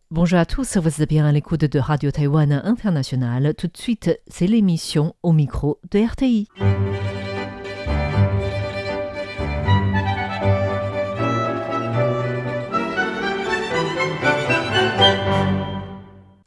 Bonjour à tous, vous êtes bien à l'écoute de Radio Taïwan International. Tout de suite, c'est l'émission au micro de RTI.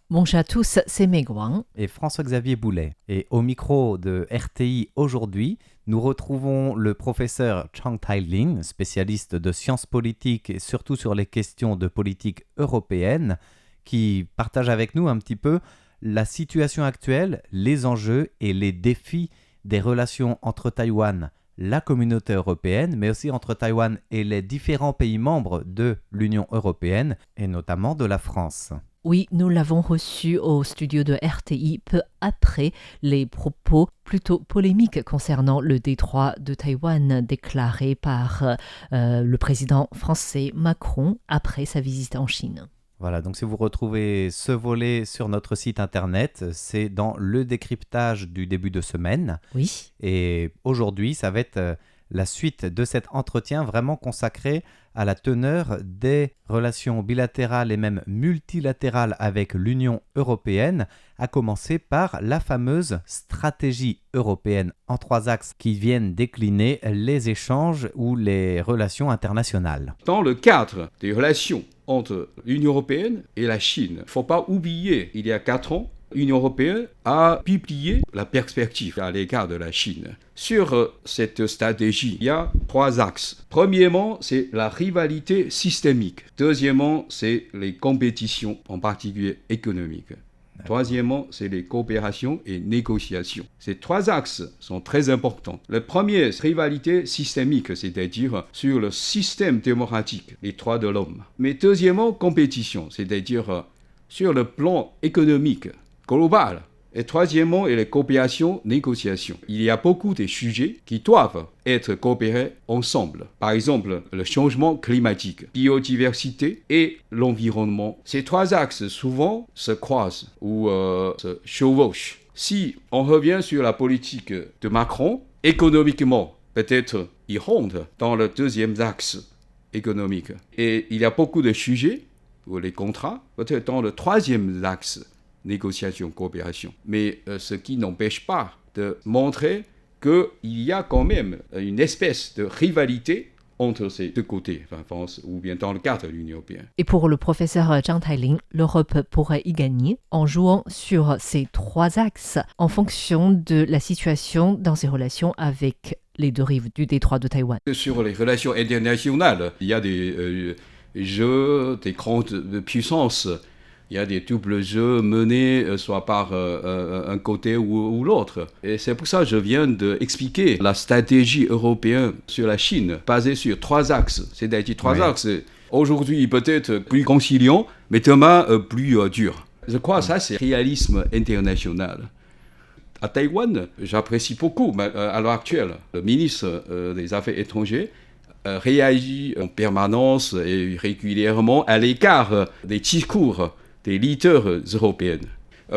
Bonjour à tous, c'est Meg Wang. Et François-Xavier Boulet. Et au micro de RTI aujourd'hui, nous retrouvons le professeur Chang Tai-Lin, spécialiste de sciences politiques et surtout sur les questions de politique européenne, qui partage avec nous un petit peu la situation actuelle, les enjeux et les défis des relations entre Taïwan, la communauté européenne, mais aussi entre Taïwan et les différents pays membres de l'Union européenne, et notamment de la France. Oui, nous l'avons reçu au studio de RTI peu après les propos plutôt polémiques concernant le détroit de Taïwan déclaré par le président français Macron après sa visite en Chine. Voilà, donc si vous retrouvez ce volet sur notre site internet, c'est dans le décryptage du début de semaine. Oui. Et aujourd'hui, ça va être la suite de cet entretien vraiment consacré à la teneur des relations bilatérales et même multilatérales avec l'Union européenne, à commencer par la fameuse stratégie européenne en 3 axes qui viennent décliner les échanges ou les relations internationales. Dans le cadre des relations entre l'Union européenne et la Chine, il ne faut pas oublier, il y a 4 ans, l'Union européenne a publié la perspective à l'égard de la Chine. Sur cette stratégie, il y a 3 axes. Premièrement, c'est la rivalité systémique. Deuxièmement, c'est les compétitions, en particulier économiques. Troisièmement, c'est les coopérations et négociations. Ces 3 axes sont très importants. Le premier, c'est rivalité systémique, c'est-à-dire sur le système démocratique, les droits de l'homme. Mais deuxièmement, compétition, c'est-à-dire sur le plan économique, global. Et troisièmement, les coopérations, négociations. Il y a beaucoup de sujets qui doivent être coopérés ensemble. Par exemple, le changement climatique, biodiversité et l'environnement. Ces 3 axes souvent se croisent ou se chevauchent. Si on revient sur la politique de Macron, économiquement, peut-être il rentre dans le deuxième axe économique. Et il y a beaucoup de sujets, ou les contrats, peut-être dans le troisième axe négociation, coopération. Mais ce qui n'empêche pas de montrer qu'il y a quand même une espèce de rivalité entre ces 2 côtés, enfin, France, ou bien dans le cadre de l'Union européenne. Et pour le professeur Chang Tai-Lin, l'Europe pourrait y gagner en jouant sur ces 3 axes en fonction de la situation dans ses relations avec les 2 rives du détroit de Taïwan. Sur les relations internationales, il y a des jeux, des grandes puissances. Il y a des doubles jeux menés soit par un côté ou l'autre. Et c'est pour ça que je viens d'expliquer la stratégie européenne sur la Chine, basée sur 3 axes. C'est-à-dire 3 axes, aujourd'hui peut-être plus conciliant, mais demain plus dur. Je crois que ça, c'est réalisme international. À Taïwan, j'apprécie beaucoup, à l'heure actuelle, le ministre des Affaires étrangères réagit en permanence et régulièrement à l'égard des discours des leaders européens.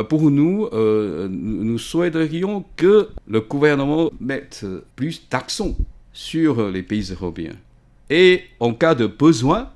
Pour nous, nous souhaiterions que le gouvernement mette plus d'accent sur les pays européens et, en cas de besoin,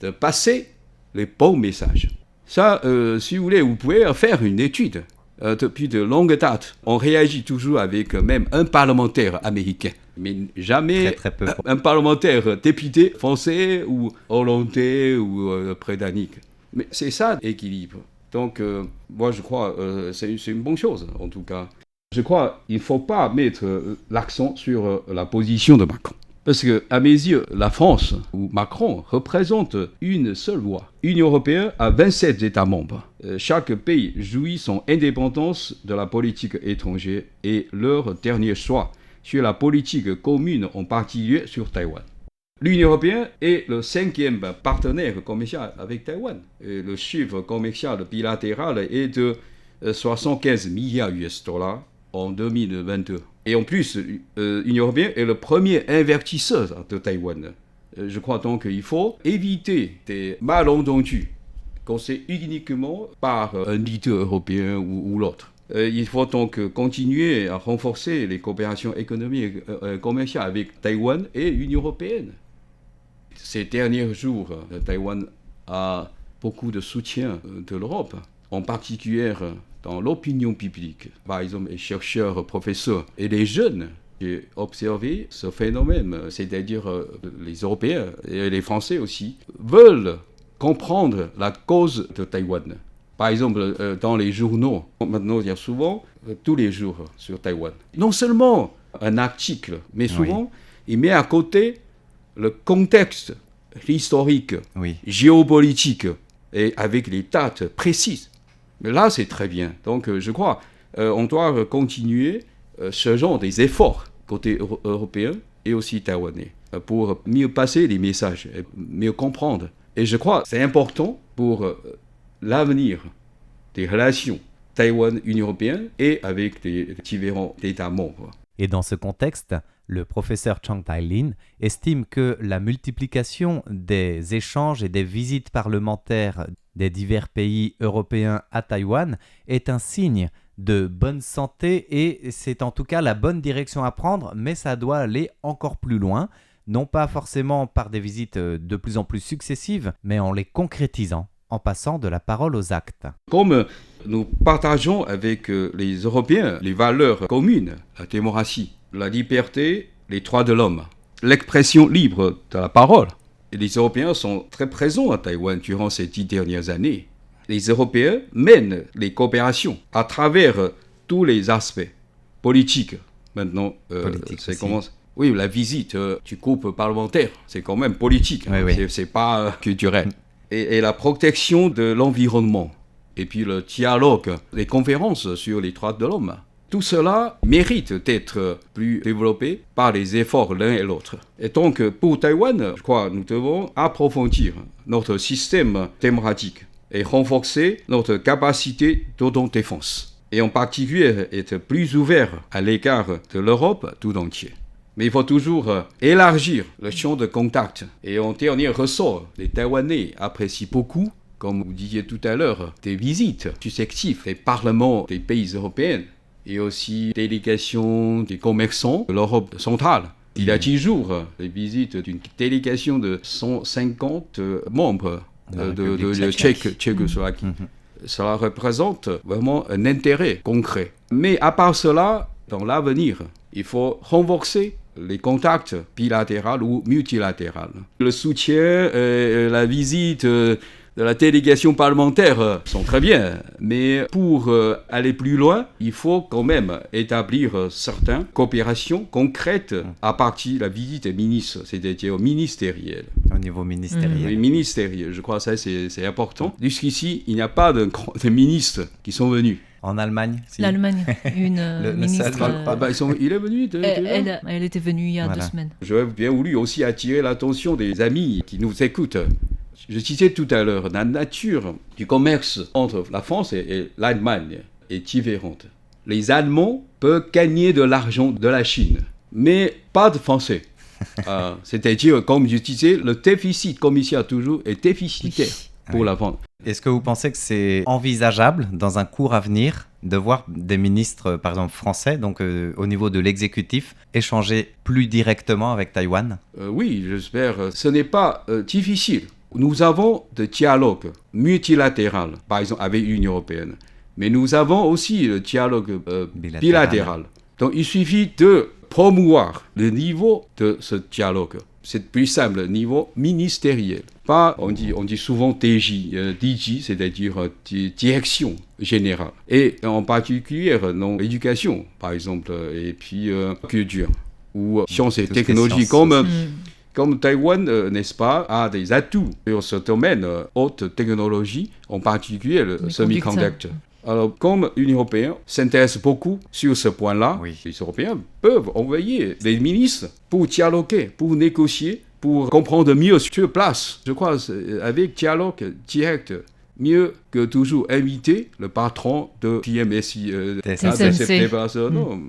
de passer les bons messages. Ça, si vous voulez, vous pouvez faire une étude. Depuis de longue date, on réagit toujours avec même un parlementaire américain, mais jamais très peu. Un parlementaire député français ou hollandais ou britannique. Mais c'est ça l'équilibre. Donc, moi, je crois que c'est une bonne chose, en tout cas. Je crois qu'il ne faut pas mettre l'accent sur la position de Macron. Parce qu'à mes yeux, la France ou Macron représente une seule voix. L'Union européenne a 27 États membres. Chaque pays jouit son indépendance de la politique étrangère et leur dernier choix sur la politique commune, en particulier sur Taïwan. L'Union européenne est le 5e partenaire commercial avec Taïwan. Et le chiffre commercial bilatéral est de 75 milliards US$ en 2022. Et en plus, l'Union européenne est le premier investisseur de Taïwan. Je crois donc qu'il faut éviter des malentendus causés uniquement par un leader européen ou l'autre. Il faut donc continuer à renforcer les coopérations économiques et commerciales avec Taïwan et l'Union européenne. Ces derniers jours, Taïwan a beaucoup de soutien de l'Europe, en particulier dans l'opinion publique. Par exemple, les chercheurs, professeurs et les jeunes. J'ai observé ce phénomène, c'est-à-dire les Européens et les Français aussi veulent comprendre la cause de Taïwan. Par exemple, dans les journaux, maintenant il y a souvent tous les jours sur Taïwan. Non seulement un article, mais souvent il met à côté le contexte historique, géopolitique, et avec les dates précises. Mais là, c'est très bien. Donc, je crois on doit continuer ce genre des efforts côté européen et aussi taïwanais pour mieux passer les messages, mieux comprendre. Et je crois que c'est important pour l'avenir des relations Taïwan-Union européenne et avec les différents États membres. Et dans ce contexte, le professeur Chang Tai-lin estime que la multiplication des échanges et des visites parlementaires des divers pays européens à Taïwan est un signe de bonne santé et c'est en tout cas la bonne direction à prendre, mais ça doit aller encore plus loin, non pas forcément par des visites de plus en plus successives, mais en les concrétisant, en passant de la parole aux actes. Comme nous partageons avec les Européens les valeurs communes, la démocratie, la liberté, les droits de l'homme, l'expression libre de la parole. Et les Européens sont très présents à Taïwan durant ces 10 dernières années. Les Européens mènent les coopérations à travers tous les aspects politiques. Maintenant, c'est comment... Oui, la visite du groupe parlementaire, c'est quand même politique, c'est pas culturel. Et la protection de l'environnement, et puis le dialogue, les conférences sur les droits de l'homme. Tout cela mérite d'être plus développé par les efforts l'un et l'autre. Et donc, pour Taïwan, je crois que nous devons approfondir notre système démocratique et renforcer notre capacité d'autodéfense. Et en particulier, être plus ouvert à l'égard de l'Europe tout entière. Mais il faut toujours élargir le champ de contact. Et en dernier ressort, les Taïwanais apprécient beaucoup, comme vous disiez tout à l'heure, des visites successives des parlements des pays européens et aussi délégations des commerçants de l'Europe centrale. Il y a 10 jours, les visites d'une délégation de 150 membres de Tchécoslovaquie. Cela représente vraiment un intérêt concret. Mais à part cela, dans l'avenir, il faut renforcer les contacts bilatéraux ou multilatéraux. Le soutien, la visite de la délégation parlementaire sont très bien, mais pour aller plus loin, il faut quand même établir certaines coopérations concrètes à partir de la visite des ministres, c'est-à-dire ministérielle. Au niveau ministériel. Oui, ministériel, je crois que ça c'est important. Jusqu'ici, il n'y a pas de ministres qui sont venus. En Allemagne L'Allemagne, une ministre... il est venu elle était venue il y a 2 semaines. J'aurais bien voulu aussi attirer l'attention des amis qui nous écoutent. Je disais tout à l'heure, la nature du commerce entre la France et l'Allemagne est différente. Les Allemands peuvent gagner de l'argent de la Chine, mais pas de Français. C'est-à-dire, comme je disais, le déficit commercial toujours est déficitaire pour la vente. Est-ce que vous pensez que c'est envisageable, dans un court avenir, de voir des ministres, par exemple français, donc au niveau de l'exécutif, échanger plus directement avec Taïwan ? Oui, j'espère. Ce n'est pas difficile. Nous avons des dialogues multilatéraux, par exemple avec l'Union européenne. Mais nous avons aussi le dialogue bilatéral. Donc il suffit de promouvoir le niveau de ce dialogue. C'est plus simple, le niveau ministériel. Pas, on dit souvent DG, c'est-à-dire direction générale. Et en particulier, dans l'éducation, par exemple, et puis culture, ou sciences et technologies, comme Taïwan, n'est-ce pas, a des atouts sur ce domaine, haute technologie, en particulier le semi-conductor. Alors, comme l'Union européenne s'intéresse beaucoup sur ce point-là, les Européens peuvent envoyer des ministres pour dialoguer, pour négocier, pour comprendre mieux sur place. Je crois avec dialogue direct, mieux que toujours inviter le patron de TMSI, non,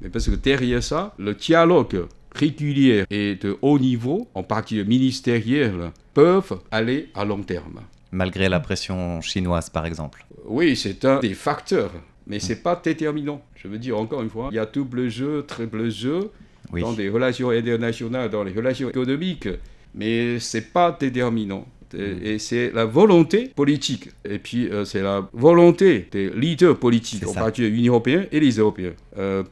mais parce que derrière ça, le dialogue régulier et de haut niveau, en particulier ministériel, peuvent aller à long terme. Malgré la pression chinoise, par exemple. Oui, c'est un des facteurs, mais ce n'est pas déterminant. Je veux dire, encore une fois, il y a double jeu, triple jeu, dans des relations internationales, dans les relations économiques, mais ce n'est pas déterminant. Et c'est la volonté politique. Et puis, c'est la volonté des leaders politiques, en particulier l'Union européenne et les Européens,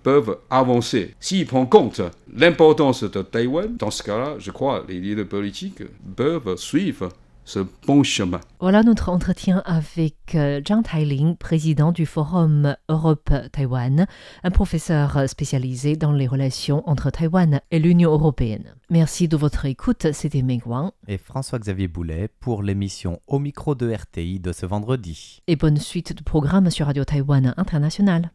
peuvent avancer. S'ils prennent compte l'importance de Taïwan, dans ce cas-là, je crois les leaders politiques peuvent suivre ce bon chemin. Voilà notre entretien avec Zhang Tailing, président du Forum Europe-Taïwan, un professeur spécialisé dans les relations entre Taïwan et l'Union européenne. Merci de votre écoute, c'était Meng Wang et François-Xavier Boulet pour l'émission Au micro de RTI de ce vendredi. Et bonne suite de programmes sur Radio Taïwan International.